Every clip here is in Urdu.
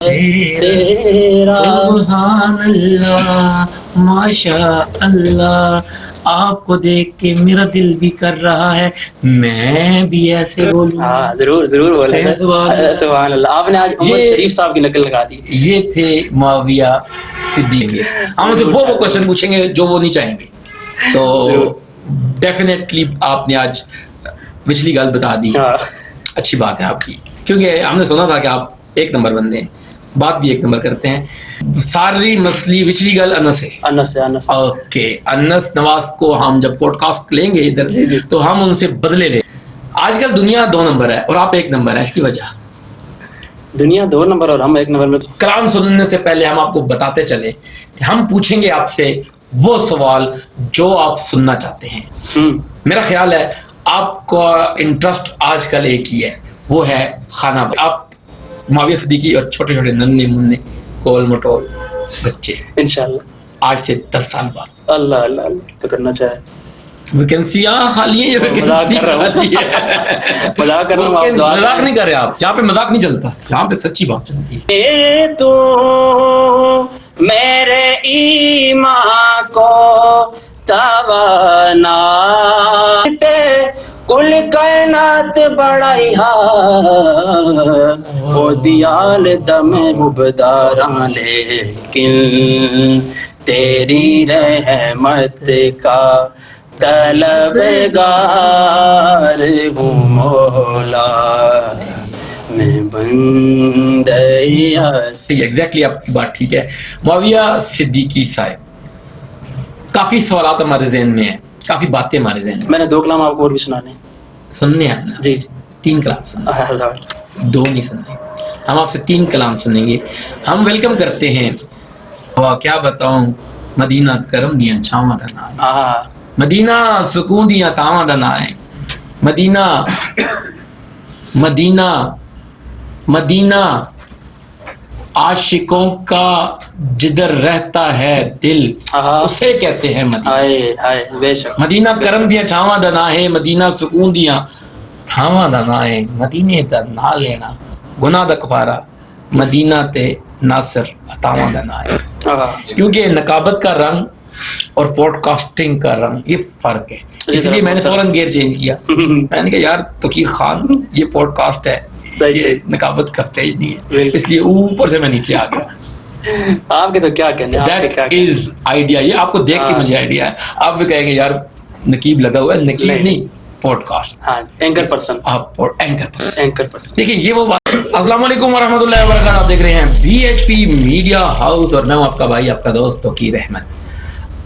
تیرا سبحان اللہ ماشاء اللہ، آپ کو دیکھ کے میرا دل بھی کر رہا ہے میں بھی ایسے بولوں. ہاں ضرور ضرور بولے سبحان اللہ. آپ نے آج عمر شریف صاحب کی نقل لگا دی. یہ تھے معاویہ صدیق. ہم سے وہ کوشچن پوچھیں گے جو وہ نہیں چاہیں گے، تو ڈیفینیٹلی آپ نے آج پچھلی گل بتا دی. اچھی بات ہے آپ کی، کیونکہ ہم نے سنا تھا کہ آپ ایک نمبر بندے ہیں، بات بھی ایک نمبر کرتے ہیں. ساری مسئلہ وچلی گل انس ہے. انس اوکے، انس نواز کو ہم جب پوڈ کاسٹ لیں گے ادھر تو ہم ان سے بدلے لیں. آج کل دنیا 2 نمبر ہے اور آپ 1 نمبر ہے، اس کی وجہ دنیا 2 نمبر اور ہم 1 نمبر میں. کلام سننے سے پہلے ہم آپ کو بتاتے چلیں کہ ہم پوچھیں گے آپ سے وہ سوال جو آپ سننا چاہتے ہیں. میرا خیال ہے آپ کا انٹرسٹ آج کل ایک ہی ہے، وہ ہے خانہ. آپ معاویہ صدیقی اور چھوٹے چھوٹے ننھے منھے گول مٹول بچے انشاءاللہ آج سے 10 سال بعد اللہ اللہ اللہ تو کرنا چاہے ویکینسی خالی ہے یا ویکینسی خالی ہے؟ مذاق کر رہا ہوں، مذاق نہیں کر رہے آپ. یہاں پہ مذاق نہیں چلتا، یہاں پہ سچی بات چلتی ہے. تو میرے ایمان کو توانا کل کائنات بڑائی ہو دیال دم ربداراں، لیکن تیری رحمت کا طلبگار ہوں مولا میں بندہ. ایگزیکٹلی آپ کی بات ٹھیک ہے. معاویہ صدیقی صاحب، کافی سوالات ہمارے ذہن میں ہیں، کافی باتیں ہمارے ذہن میں. میں نے 2 کلام آپ کو اور بھی سنانے سننے ہیں آپ؟ جی جی 3 کلام سننے، 2 نہیں سننے. ہم آپ سے 3 کلام سنیں گے. ہم ویلکم کرتے ہیں. کیا بتاؤں، مدینہ کرم دیاں چھاواں دا نام ہے، مدینہ سکون دیاں تاواں دا نام ہے، مدینہ مدینہ مدینہ عاشقوں کا جدھر رہتا ہے دل اسے کہتے ہیں مدینہ. مدینہ کرم دیاں چھاواں دا نام ہے، مدینہ سکون دیاں تھاواں دا نام ہے، مدینے دا نام لینا گناہ دا کفارہ، مدینہ تے ناصر عطاواں دا نام ہے. کیونکہ نقابت کا رنگ اور پوڈ کاسٹنگ کا رنگ یہ فرق ہے، اس لیے میں نے فوراً گیئر چینج کیا. میں نے کہا یار توقیر خان یہ پوڈ کاسٹ ہے، یہ نقابت کا اسٹیج نہیں ہے، اس لیے اوپر سے میں نیچے آ گیا. آپ کے تو کیا کہنے ہیں، آئیڈیا یہ آپ کو دیکھ کے مجھے آئیڈیا ہے. آپ بھی کہیں گے یار نقیب لگا ہوا ہے، نقیب نہیں پوڈ کاسٹ، اینکر پرسن. آپ اینکر پرسن. دیکھیں یہ وہ بات. السلام علیکم ورحمۃ اللہ وبرکاتہ. آپ دیکھ رہے ہیں BHP میڈیا ہاؤس اور میں ہوں آپ کا بھائی، آپ کا دوست توقیر احمد.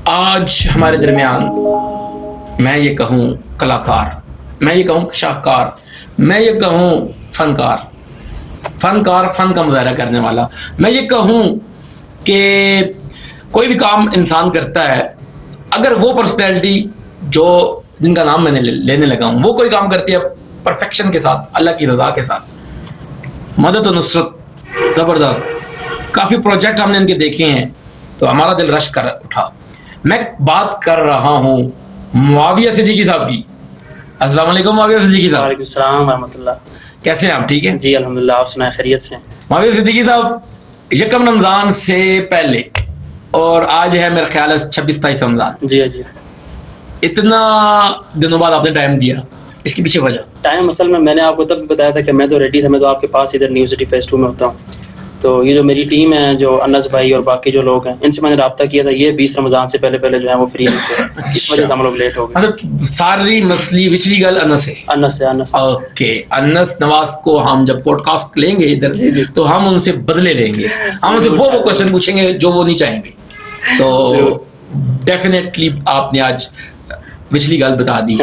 آج ہمارے درمیان میں یہ کہوں کلاکار، میں یہ کہوں شاہکار، میں یہ کہوں فنکار فن کا مظاہرہ کرنے والا، میں یہ کہوں کہ کوئی بھی کام انسان کرتا ہے، اگر وہ پرسنالٹی جو جن کا نام میں نے لینے لگا ہوں وہ کوئی کام کرتی ہے پرفیکشن کے ساتھ، اللہ کی رضا کے ساتھ، مدد و نصرت زبردست. کافی پروجیکٹ ہم نے ان کے دیکھے ہیں تو ہمارا دل رش کر اٹھا. میں بات کر رہا ہوں معاویہ صدیقی صاحب کی. السلام علیکم معاویہ صدیقی صاحب. وعلیکم السلام ورحمۃ اللہ. کیسے ہیں آپ؟ ٹھیک ہے جی الحمدللہ. آپ سنائیں خیریت سے؟ معاویہ صدیقی صاحب 1 رمضان سے پہلے اور آج ہے میرا خیال ہے 26-27 رمضان. جی جی. اتنا دنوں بعد آپ نے ٹائم دیا، اس کے پیچھے وجہ؟ ٹائم اصل میں نے آپ کو تب بتایا تھا کہ میں تو ریڈی تھا، میں تو آپ کے پاس ادھر نیو سٹی فیس 2 میں ہوتا ہوں. تو یہ جو میری ٹیم ہے، جو انس بھائی اور باقی جو لوگ ہیں، ان سے میں نے رابطہ کیا تھا. یہ 20 رمضان سے پہلے جو ہے وہ فری نہیں تھے، اس وجہ سے ہم لوگ لیٹ ہو گئے. مطلب ساری مسئلہ وچلی گل انس ہے. انس. اوکے، انس نواز کو ہم جب پوڈ کاسٹ لیں گے ادھر تو ہم ان سے بدلے لیں گے. ہم ان سے وہ کوشچن پوچھیں گے جو وہ نہیں چاہیں گے. تو ڈیفینیٹلی آپ نے آج وچلی گل بتا دی.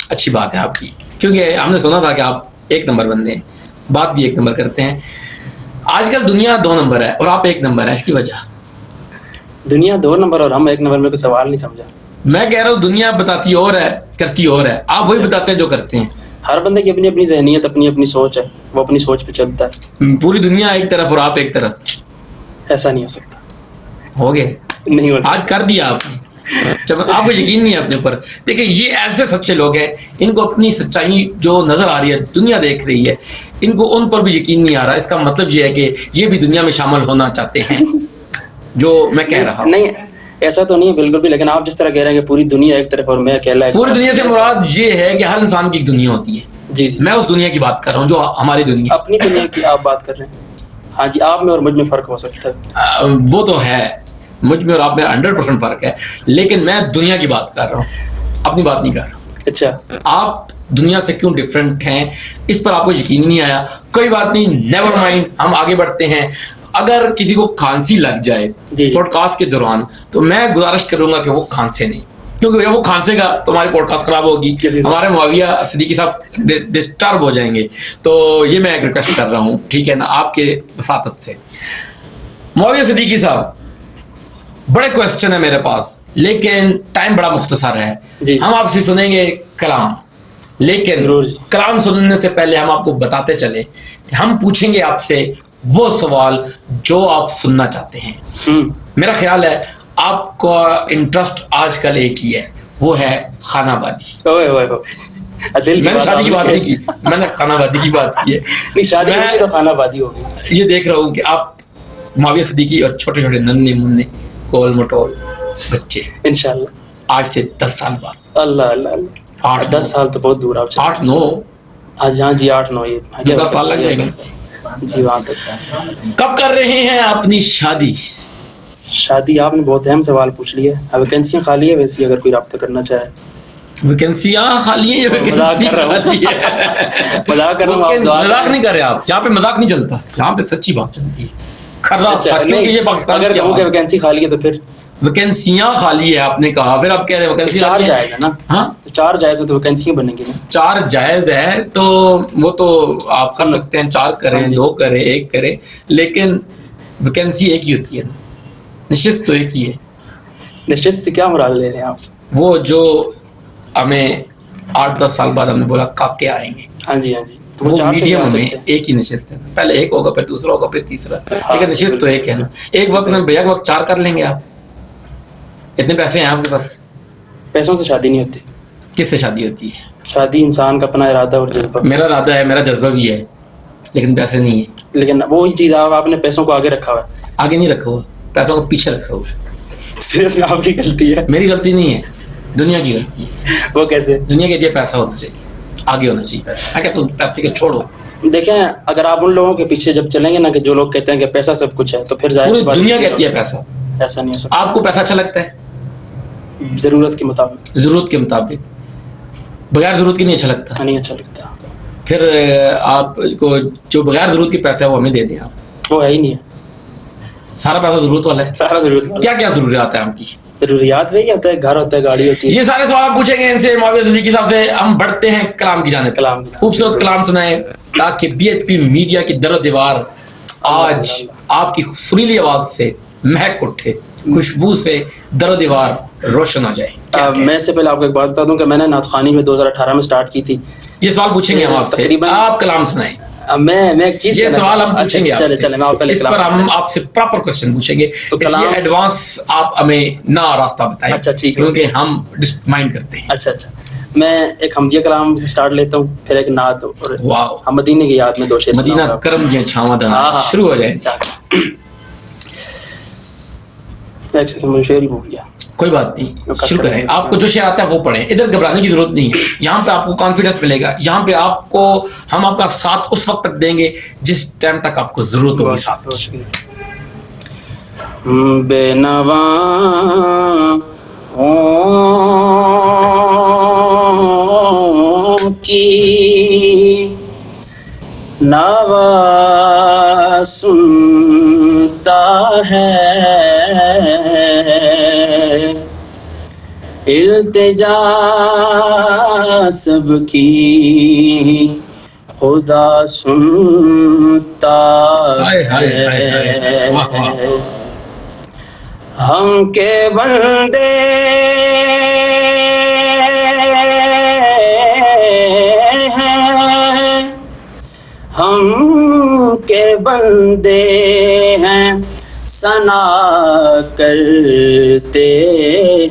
اچھی بات ہے آپ کی، کیونکہ ہم نے سنا تھا کہ آپ 1 نمبر بندے ہیں، بات بھی 1 نمبر کرتے ہیں. آج کل دنیا 2 نمبر ہے اور آپ 1 نمبر ہے، اس کی وجہ دنیا 2 نمبر اور ہم 1 نمبر میں کوئی سوال نہیں سمجھا. میں کہہ رہا ہوں دنیا بتاتی اور ہے کرتی اور ہے، آپ وہی بتاتے ہیں جو کرتے ہیں. ہر بندے کی اپنی اپنی ذہنیت، اپنی سوچ ہے، وہ اپنی سوچ پہ چلتا ہے. پوری دنیا ایک طرف اور آپ ایک طرف، ایسا نہیں ہو سکتا. ہو گئے نہیں ہو سکتا. آج کر دیا آپ نے. جب آپ کو یقین نہیں ہے اپنے اوپر. دیکھیں یہ ایسے سچے لوگ ہیں, ان کو اپنی سچائی جو نظر آ رہی ہے, دنیا دیکھ رہی ہے, ان کو ان پر بھی یقین نہیں آ رہا. اس کا مطلب یہ ہے کہ یہ بھی دنیا میں شامل ہونا چاہتے ہیں, جو میں کہہ رہا ہوں. نہیں ایسا تو نہیں ہے بالکل بھی, لیکن آپ جس طرح کہہ رہے ہیں کہ پوری دنیا ایک طرف اور میں اکیلا. پوری دنیا سے مراد یہ ہے کہ ہر انسان کی ایک دنیا ہوتی ہے. جی جی, میں اس دنیا کی بات کر رہا ہوں جو ہماری دنیا, اپنی دنیا کی آپ بات کر رہے ہیں. ہاں جی, آپ میں اور مجھ میں فرق ہو سکتا ہے. وہ تو ہے, مجھ میں اور آپ میں 100% فرق ہے, لیکن میں دنیا کی بات کر رہا ہوں, اپنی بات نہیں کر رہا ہوں. اچھا, آپ دنیا سے کیوں ڈفرینٹ ہیں اس پر آپ کو یقین نہیں آیا, کوئی بات نہیں, نیور مائنڈ, ہم آگے بڑھتے ہیں. اگر کسی کو کھانسی لگ جائے پوڈ کاسٹ کے دوران تو میں گزارش کروں گا کہ وہ کھانسے نہیں, کیونکہ وہ کھانسے گا تو ہماری پوڈ کاسٹ خراب ہوگی, ہمارے معاویہ صدیقی صاحب ڈسٹرب ہو جائیں گے. تو یہ میں ایک ریکویسٹ کر رہا ہوں, ٹھیک ہے نا, آپ کے وساطت سے. معاویہ صدیقی صاحب بڑے کویسچن ہے میرے پاس, لیکن ٹائم بڑا مختصر ہے. ہم آپ سے سنیں گے کلام, لیکن کلام سننے سے پہلے ہم آپ کو بتاتے چلیں کہ ہم پوچھیں گے آپ سے وہ سوال جو آپ سننا چاہتے ہیں. میرا خیال ہے آپ کا انٹرسٹ آج کل ایک ہی ہے, وہ ہے خانہ آبادی. میں نے شادی کی بات نہیں کی, میں نے خانہ آبادی کی بات کی ہے. شادی تو خانہ آبادی ہوگی. یہ دیکھ رہا ہوں کہ آپ معاویہ صدیقی اور چھوٹے چھوٹے ننھے منھے کول مٹول بچے انشاءاللہ آج سے 10 سال بعد. اللہ اللہ اللہ, 10 سال تو بہت دور. 8-9, ہاں جی 8-9, یہ 10 سال لگ جائے گا جی. وہاں تک کب کر رہے ہیں اپنی شادی؟ شادی آپ نے بہت اہم سوال پوچھ لیا ہے. ویکینسیاں خالی ہے ویسی, اگر کوئی رابطہ کرنا چاہے. ویکینسیاں خالی ہیں, مذاق کر رہا ہوں, مذاق کر رہا ہوں. مذاق نہیں کر رہے آپ, یہاں پہ مذاق نہیں چلتا, یہاں پہ سچی بات چلتی ہے. اگر کہوں کہ ویکینسی خالی ہے تو پھر ویکینسیاں خالی ہے آپ نے کہا, پھر آپ کہہ رہے ہیں ویکینسی 4 جائز ہے نا. ہاں 4 جائز ہے تو ویکینسیاں بنیں گی نا. 4 جائز ہے تو وہ تو آپ کر سکتے ہیں, 4 کریں, 2 کریں, 1 کریں, لیکن ویکینسی ایک ہی ہوتی ہے نا, نشست تو ایک ہی ہے. نشست سے کیا مراد لے رہے ہیں آپ؟ وہ جو ہمیں 8-10 سال بعد ہم نے بولا کاکے آئیں گے. ہاں جی ہاں جی, وہ میڈیم میں ایک ہی نشست ہے, پہلے ایک ہوگا, پھر دوسرا ہوگا, پھر تیسرا, لیکن نشست تو ایک ہے نا. ایک وقت میں بیک وقت 4 کر لیں گے. آپ اتنے پیسے ہیں آپ کے پاس؟ پیسوں سے شادی نہیں ہوتی. کس سے شادی ہوتی ہے؟ شادی انسان کا اپنا ارادہ اور جذبہ. میرا ارادہ ہے, میرا جذبہ بھی ہے, لیکن پیسے نہیں ہے. لیکن وہی چیز آپ نے پیسوں کو آگے رکھا ہوا ہے. آگے نہیں رکھا ہوا, پیسوں کو پیچھے رکھا ہوا ہے. پھر اس میں آپ کی غلطی ہے. میری غلطی نہیں ہے, دنیا کی غلطی ہے. وہ کیسے؟ دنیا کہتی ہے پیسہ ہونا چاہیے, آگے ہونا چاہیے پیسہ. میں کہتا ہوں پیسے کے چھوڑو. دیکھیں اگر آپ ان لوگوں کے پیچھے جب چلیں گے نا کہ جو لوگ کہتے ہیں کہ پیسہ سب کچھ ہے, تو پھر ظاہر سی بات دنیا کہتی ہے پیسہ. ایسا نہیں ہو سکتا. آپ کو پیسہ اچھا لگتا ہے؟ ضرورت کے مطابق. ضرورت کے مطابق, بغیر ضرورت کے نہیں اچھا لگتا. نہیں اچھا لگتا. پھر آپ کو جو بغیر ضرورت کے پیسہ ہے وہ ہمیں دے دیں. آپ وہ ہے ہی نہیں ہے. سارا پیسہ ضرورت والا ہے. سارا ضرورت والا. کیا کیا ضروریات ہیں آپ کی؟ ضروریات وہی ہوتا ہے, گھر ہوتا ہے, گاڑی ہوتی ہے. یہ سارے سوال آپ پوچھیں گے ان سے, معاویہ صدیقی صاحب سے. ہم بڑھتے ہیں کلام کی جانب. کلام خوبصورت کلام سنائیں تاکہ بی ایچ پی میڈیا کی در و دیوار آج آپ کی سریلی آواز سے مہک اٹھے, خوشبو سے در و دیوار روشن ہو جائے. میں سے پہلے آپ کو ایک بات بتا دوں کہ میں نے نعت خوانی میں 2018 میں سٹارٹ کی تھی. یہ سوال پوچھیں گے ہم آپ سے, آپ کلام سنائیں. میں ایک چیز, یہ سوال ہم پوچھیں گے آپ سے, چلے میں آپ پہلے اس پر ہم آپ سے پراپر کوسچن پوچھیں گے. تو کلام ایڈوانس آپ ہمیں نہ راستہ بتائیں. اچھا ٹھیک ہے, کیونکہ ہم مائنڈ کرتے ہیں. اچھا اچھا, میں ایک حمدیہ کلام سے سٹارٹ لیتا ہوں, پھر ایک نعت, اور واو, ہم مدینے کی یاد میں 2 شعر. مدینہ کرم دیا چھاواں دا, شروع ہو جائے. ایک سیکنڈ میں شعر ہی بھول گیا. کوئی بات نہیں, شروع کریں. آپ کو جو شعر آتا ہے وہ پڑھیں, ادھر گھبرانے کی ضرورت نہیں ہے. یہاں پہ آپ کو کانفیڈنس ملے گا, یہاں پہ آپ کو ہم آپ کا ساتھ اس وقت تک دیں گے جس ٹائم تک آپ کو ضرورت ہوگی ساتھ. بے نواں کی نوا سنتا ہے, التجا سب کی خدا سنتا ہے. ہم کے بندے ہم کے بندے ہیں, ثنا کرتے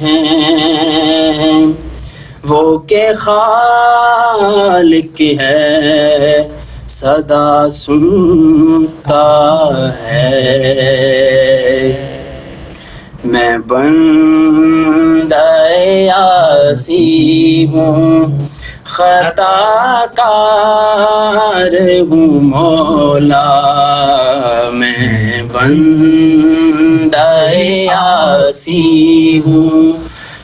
ہیں وہ کہ خالق ہے صدا سنتا ہے. میں بندہ عاصی ہوں خطا کار ہوں مولا. میں بندہ عاصی ہوں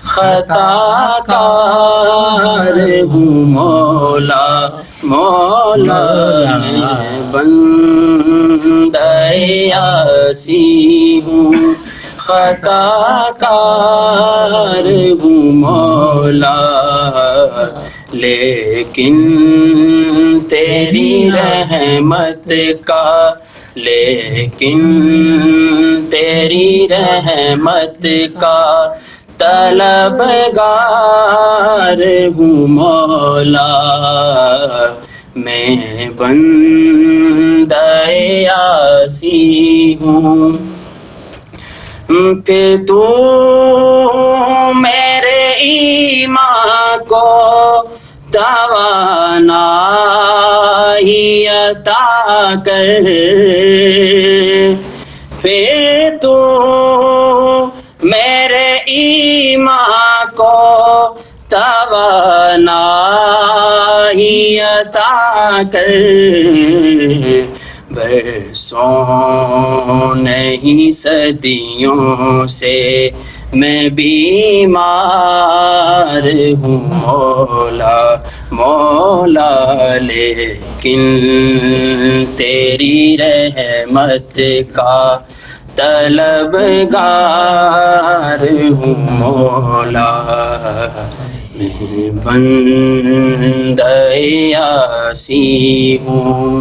خطا کار ہوں مولا. مولا میں بندہ عاصی ہوں خطا کار ہوں مولا. لیکن تیری رحمت کا لیکن تیری رحمت کا طلبگار ہوں مولا. میں بندہ عاصی ہوں پھر تو میرے ایمان کو توانائی عطا کر. پھر تو میرے ایمان کو توانائی عطا کر. برسوں نہیں صدیوں سے میں بیمار ہوں مولا. مولا لیکن تیری رحمت کا طلبگار ہوں مولا. میں بندہ عاصی ہوں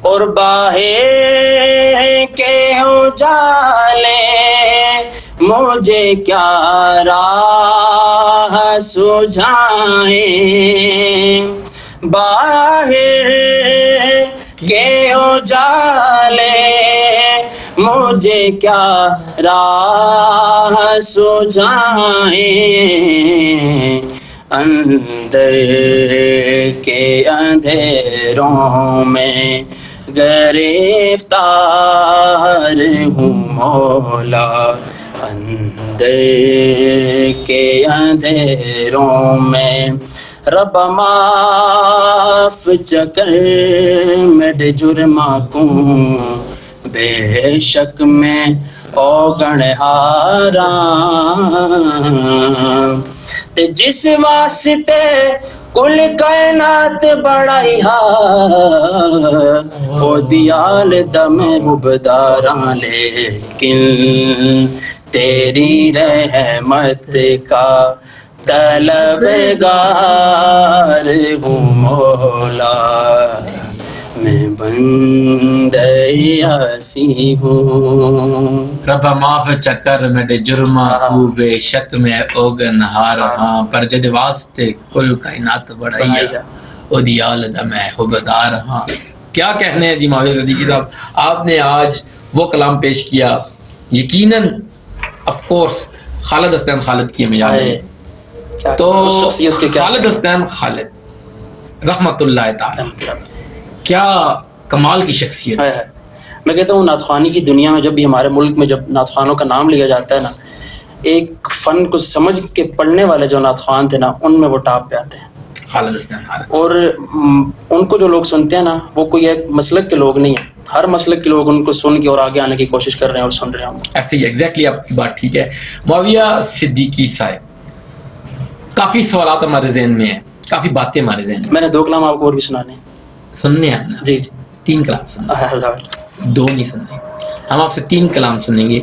اور باہر کے اجالے مجھے کیا راہ سجھائیں. باہر کے اجالے مجھے کیا راہ سجھائیں. اندر کے اندھیروں میں گرفتار ہوں مولا. اندر کے اندھیروں میں رب معاف چکر میرے جرما کو. بے شک میں اوگنہاراں تے جس واسطے کل کائنات بڑائی ہا او دیال دم حبداراں. لیکن تیری رحمت کا طلبگار ہوں مولا. میں بندہ عاصی ہوں رب معاف چکر میرے جرما کو بے شک میں اوگنہار ہاں. پر جد واسطے کل کائنات بڑھائی او دیال دم حبدار ہاں. کیا کہنے ہیں جی معاویہ صدیقی صاحب. آپ نے آج وہ کلام پیش کیا یقیناً آف کورس خالد حسین خالد کی ہمیں یاد ہے. تو خالد حسین خالد رحمت اللہ تعالی کیا کمال کی شخصیت ہے. میں کہتا ہوں نعت خوانی کی دنیا میں جب بھی ہمارے ملک میں جب نعت خوانوں کا نام لیا جاتا ہے نا, ایک فن کو سمجھ کے پڑھنے والے جو نعت خوان تھے نا ان میں وہ ٹاپ پہ آتے ہیں. خالد حسین خالد. اور ان کو جو لوگ سنتے ہیں نا وہ کوئی ایک مسلک کے لوگ نہیں ہیں. ہر مسلک کے لوگ ان کو سن کے اور آگے آنے کی کوشش کر رہے ہیں اور سن رہے ہیں. ایسے ہی ایگزیکٹلی آپ کی بات ٹھیک ہے. معاویہ صدیقی صاحب کافی سوالات ہمارے ذہن میں ہیں, کافی باتیں ہمارے ذہن میں. میں نے 2 کلام آپ کو اور بھی سنانے ہیں. سننے ہیں آپ نے؟ جی جی 3 کلام سننے, 2 نہیں سننے. ہم آپ سے 3 کلام سنیں گے.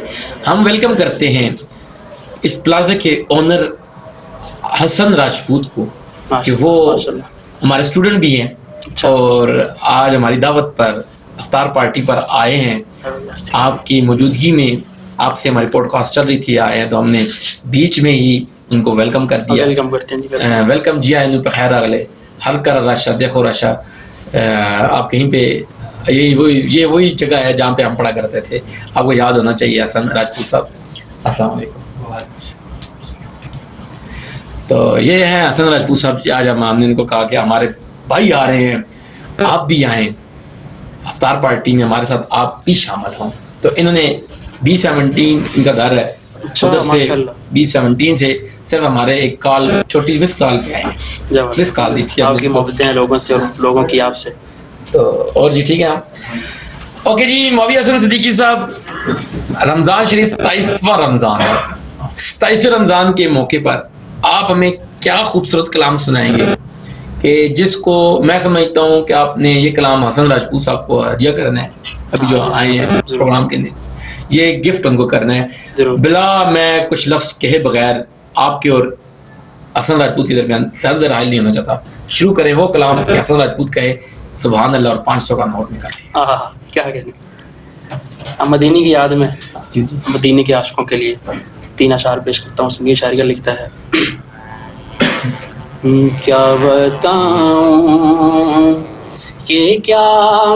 ہم ویلکم کرتے ہیں اس پلازا کے اونر حسن راجپوت کو کہ وہ ہمارے اسٹوڈنٹ بھی ہیں اور آج ہماری دعوت پر افطار پارٹی پر آئے ہیں. آپ کی موجودگی میں آپ سے ہماری پوڈ کاسٹ چل رہی تھی, آئے ہیں تو ہم نے بیچ میں ہی ان کو ویلکم کر دیا. ویلکم جی آئے پہ خیر اگلے ہر کر راشا دیکھو راشا. آپ کہیں پہ یہ وہی جگہ ہے جہاں پہ ہم پڑھا کرتے تھے. آپ کو یاد ہونا چاہیے حسن راجپوت صاحب. السلام علیکم. تو یہ ہیں حسن راجپوت صاحب. آج ہم نے ان کو کہا کہ ہمارے بھائی آ رہے ہیں, آپ بھی آئیں افطار پارٹی میں ہمارے ساتھ, آپ بھی شامل ہوں. تو انہوں نے B17 ان کا گھر ہے, ادھر سے B17 سے صرف ہمارے ایک کال, چھوٹی مس کال پہ آئے ہیں. مس کال دی تھی آپ کی محبتیں ہیں لوگوں سے اور لوگوں کی آپ سے. تو اور جی ٹھیک ہے. اوکے جی, معاویہ حسن صدیقی صاحب, رمضان شریف 27واں رمضان ہے. 27ویں رمضان کے موقع پر آپ ہمیں کیا خوبصورت کلام سنائیں گے کہ جس کو میں سمجھتا ہوں کہ آپ نے یہ کلام حسن راجپوت صاحب کو ہدیہ کرنا ہے, ابھی جو آئے ہیں پروگرام کے اندر, یہ گفٹ ان کو کرنا ہے بلا میں کچھ لفظ کہے بغیر آپ کے اور حسن راجپوت کے درمیان زیادہ دیر حائل نہیں ہونا چاہتا. شروع کریں وہ کلام کہ حسن راجپوت کہے سبحان اللہ اور 500 کا نوٹ نکالے. کیا کہنے, مدینی کی یاد میں مدینی کے عاشقوں کے لیے 3 اشعار پیش کرتا ہوں. سنیے, شاعری کا لکھتا ہے. کیا بتاؤں کہ کیا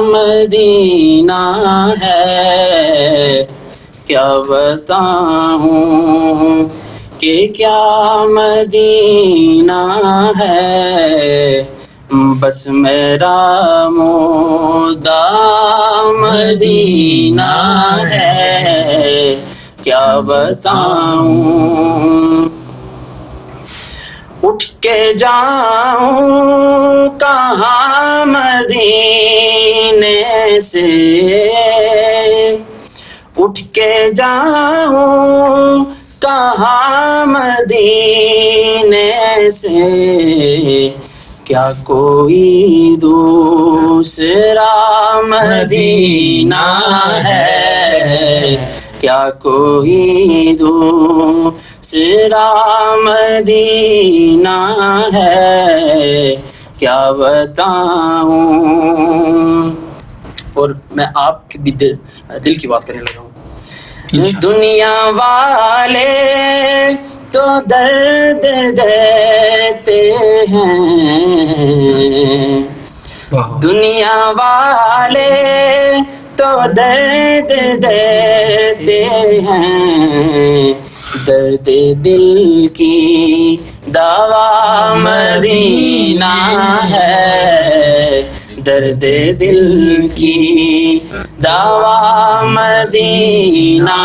مدینہ ہے, کیا بتاؤں کہ کیا مدینہ ہے, بس میرا مدعا مدینہ ہے, کیا بتاؤں. اٹھ کے جاؤں کہاں مدینے سے, اٹھ کے جاؤں کہاں مدینے سے, کیا کوئی دوسرا مدینہ ہے, کیا کوئی دوسرا مدینہ ہے, کیا بتاؤں. اور میں آپ کے بھی دل کی بات کرنے لگا ہوں. دنیا والے تو درد دیتے ہیں, دنیا والے تو درد دیتے ہیں, درد دل کی دوا مدینہ ہے, درد دل کی دوا مدینہ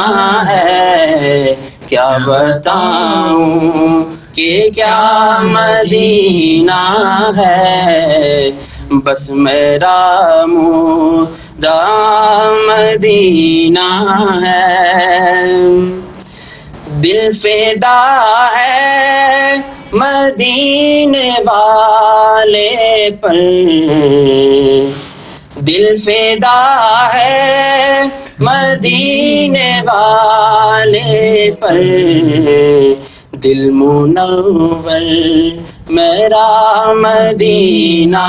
ہے, کیا بتاؤں کہ کیا مدینہ ہے, بس میرا مدعا مدینہ ہے. دل فدا ہے مدینے والے پر, دل فدا ہے مدینے والے پر, دل منور میرا مدینہ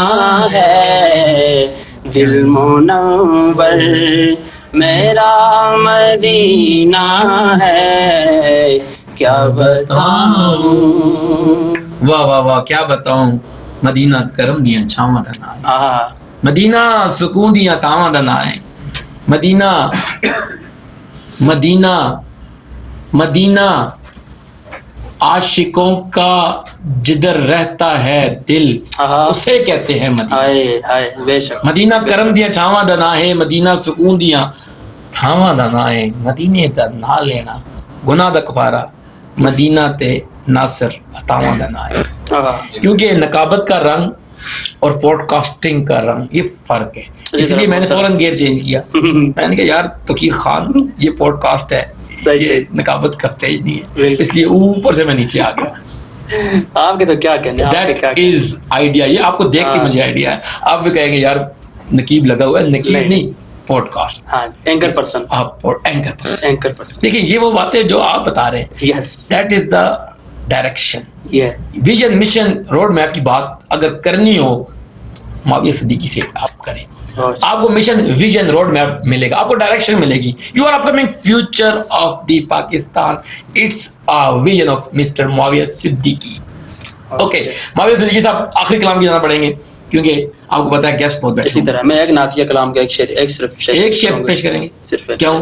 ہے, دل منور میرا مدینہ ہے, کیا بتاؤں. واہ واہ واہ, کیا بتاؤں. مدینہ کرم دیاں چھاواں دا نام ہے, مدینہ سکون دیاں تاواں دا نام ہے, مدینہ مدینہ مدینہ عاشقوں کا جدھر رہتا ہے دل اسے کہتے ہیں مدینہ. مدینہ کرم دیاں چھاواں دا نام ہے, مدینہ سکون دیاں تھاواں دا نام ہے, مدینے دا نام لینا گناہ دا کفارہ, مدینہ تے ناصر عطاواں دا نام ہے. کیونکہ نقابت کا رنگ اور پوڈ کاسٹنگ کا رنگ یہ فرق ہے, اس لیے میں نے فوراً گیئر چینج کیا. میں نے کہا یار توقیر خان یہ پوڈ کاسٹ ہے, یہ نقابت کا سٹیج نہیں ہے, اس لیے اوپر سے میں نیچے آ گیا. آپ کے تو کیا کہنے ہیں, دیٹ از آئیڈیا. یہ آپ کو دیکھ کے مجھے آئیڈیا ہے. آپ بھی کہیں گے یار نقیب لگا ہوا ہے, نقیب نہیں پوڈ کاسٹ, اینکر پرسن, آپ اینکر پرسن. دیکھیں یہ وہ باتیں جو آپ بتا رہے ہیں, that is the direction. Vision mission road map کی بات اگر کرنی ہو معاویہ صدیقی سے آپ کریں, آپ کو مشن ویژن روڈ میپ ملے گا, آپ کو ڈائریکشن ملے گی. You are upcoming future of the Pakistan, it's vision of mister Muawiya Siddiqui. Okay Muawiya Siddiqui Sahab, آخری کلام کی جانا پڑیں گے. کیونکہ آپ کو پتا ہے گیسٹ بہت بیٹھے اسی طرح میں ایک نعتیہ کلام کا ایک شعر پیش کریں گے. صرف کیوں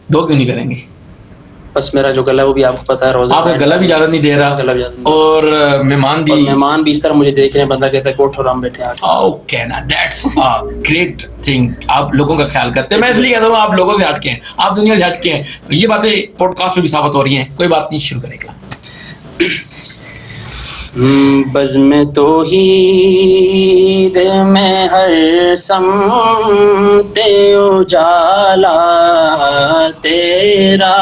2 کیوں نہیں کریں گے؟ بس میرا جو گلا وہ بھی آپ کو پتا ہے روزہ آپ کا گلا بھی زیادہ نہیں دے رہا گلا بھی زیادہ نہیں. اور مہمان بھی اس طرح مجھے دیکھ رہے ہیں, بندہ کہتا ہے کوٹھ اور ہم بیٹھے ہیں. اوکے نا, دیٹس گریٹ تھنگ. آپ لوگوں کا خیال کرتے ہیں. میں اس لیے کہتا ہوں آپ لوگوں سے ہٹ کے ہیں, آپ دنیا سے ہٹ کے ہیں. یہ باتیں پوڈ کاسٹ میں بھی ثابت ہو رہی ہیں. کوئی بات نہیں, شروع کریں گے. بزم توحید میں ہر سمت اجالا تیرا,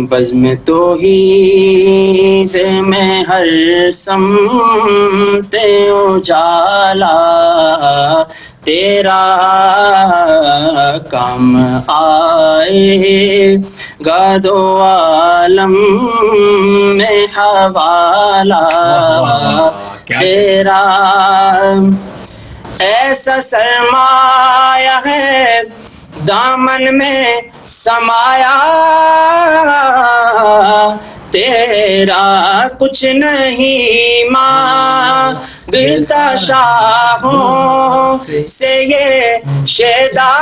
بزم توحید میں ہر سمت اجالا تیرا, کام آئے گا دو عالم میں حوالہ تیرا. ایسا سرمایہ ہے دامن میں سمایا تیرا, کچھ نہیں مانگتا شاہوں سے یہ شیدا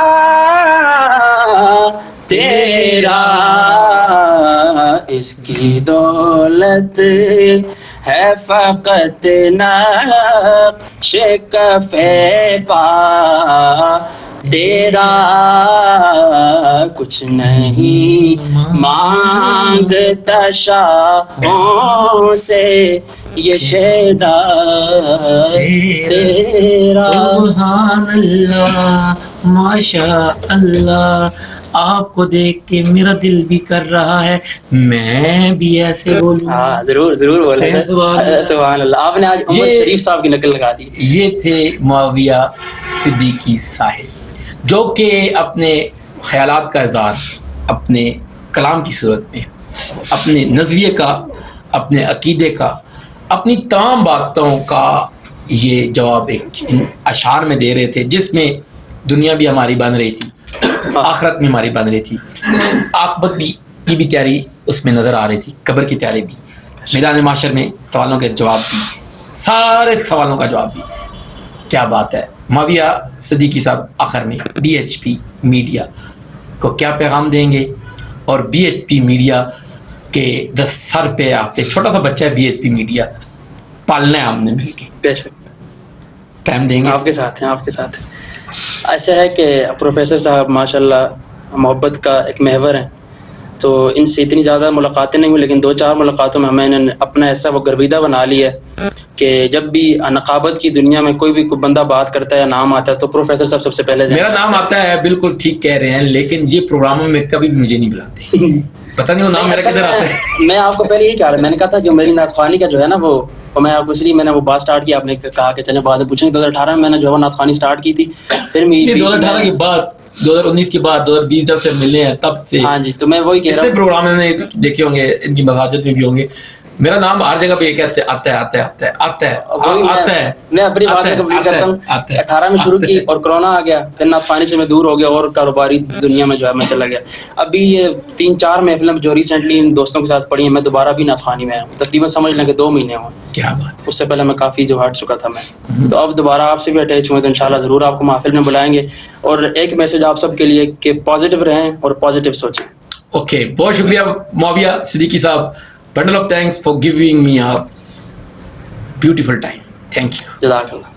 تیرا, اس کی دولت ہے فقط نقش کف پا تیرا, کچھ نہیں مانگتا شاہوں سے یہ شیدا تیرا. سبحان اللہ, ماشاء اللہ. آپ کو دیکھ کے میرا دل بھی کر رہا ہے میں بھی ایسے بولوں. ہاں ضرور ضرور بولیں. سبحان اللہ. آپ نے آج عمر شریف صاحب کی نقل لگا دی. یہ تھے معاویہ صدیقی صاحب, جو کہ اپنے خیالات کا اظہار اپنے کلام کی صورت میں, اپنے نظریے کا, اپنے عقیدے کا, اپنی تمام باتوں کا یہ جواب ایک اشعار میں دے رہے تھے, جس میں دنیا بھی ہماری بن رہی تھی, آخرت میں ہماری بن رہی تھی, عاقبت کی بھی تیاری اس میں نظر آ رہی تھی, قبر کی تیاری بھی, میدان معاشر میں سوالوں کے جواب بھی, سارے سوالوں کا جواب بھی. کیا بات ہے. معاویہ صدیقی صاحب آخر میں بی ایچ پی میڈیا کو کیا پیغام دیں گے, اور بی ایچ پی میڈیا کے سر پہ آپ ایک چھوٹا سا بچہ ہے, بی ایچ پی میڈیا پالنا ہے ہم نے مل کے, بے شک ٹائم دیں گے, آپ کے ساتھ ہیں, آپ کے ساتھ ہیں. ایسا ہے کہ پروفیسر صاحب ماشاء اللہ محبت کا ایک محور ہیں, تو ان سے اتنی زیادہ ملاقاتیں نہیں ہوئی, لیکن 2-4 ملاقاتوں میں ہمیں اپنا ایسا وہ گرویدہ بنا لیا ہے کہ جب بھی نقابت کی دنیا میں کوئی بندہ بات کرتا ہے یا نام آتا ہے تو پروفیسر صاحب سب سے پہلے میرا نام آتا ہے. بالکل ٹھیک کہہ رہے ہیں, لیکن یہ پروگراموں میں کبھی بھی مجھے نہیں بلاتے, پتہ نہیں وہ نام میرا کدھر آتا ہے. میں آپ کو پہلے یہی کہا, میں نے کہا تھا جو میری نعت خوانی کا جو ہے نا وہ میں آپ کو اس لیے میں نے وہ بات سٹارٹ کیا, آپ نے کہا کہ چلیں بعد میں پوچھیں گے. 2018 میں نے جو ہے نعت خوانی سٹارٹ کی تھی, پھر 2018 کے بعد 2019 کے بعد 2020 جب سے ملے ہیں تب سے. ہاں جی, تو میں وہی کہہ رہا ہوں, پروگرام میں دیکھے ہوں گے, ان کی مساجد میں بھی ہوں گے, میرا نام ہر جگہ پہ یہ کہتے آتا ہے آتا ہے آتا ہے آتا ہے آتا ہے. میں اپنی بات میں کمپلیٹ کرتا ہوں. 18 میں شروع کی اور کرونا آ گیا, پھر نعت خوانی سے میں دور ہو گیا اور کاروباری دنیا میں جو ہے میں چلا گیا. ابھی یہ 3-4 محفلیں جو ریسنٹلی ان دوستوں کے ساتھ پڑھی ہیں, میں دوبارہ بھی نعت خوانی میں آیا ہوں. تقریباً سمجھ لیں کہ 2 مہینے ہوئے. کیا بات ہے. اس سے پہلے میں کافی جو ہٹ چکا تھا میں, تو اب دوبارہ آپ سے بھی اٹیچ ہوئے, تو انشاءاللہ ضرور آپ کو محفل میں بلائیں گے. اور ایک میسج آپ سب کے لیے کہ پازیٹیو رہیں اور پازیٹیو سوچیں. اوکے, بہت شکریہ معاویہ صدیقی صاحب. bundle of thanks for giving me a beautiful time. Thank you. جزاک اللہ.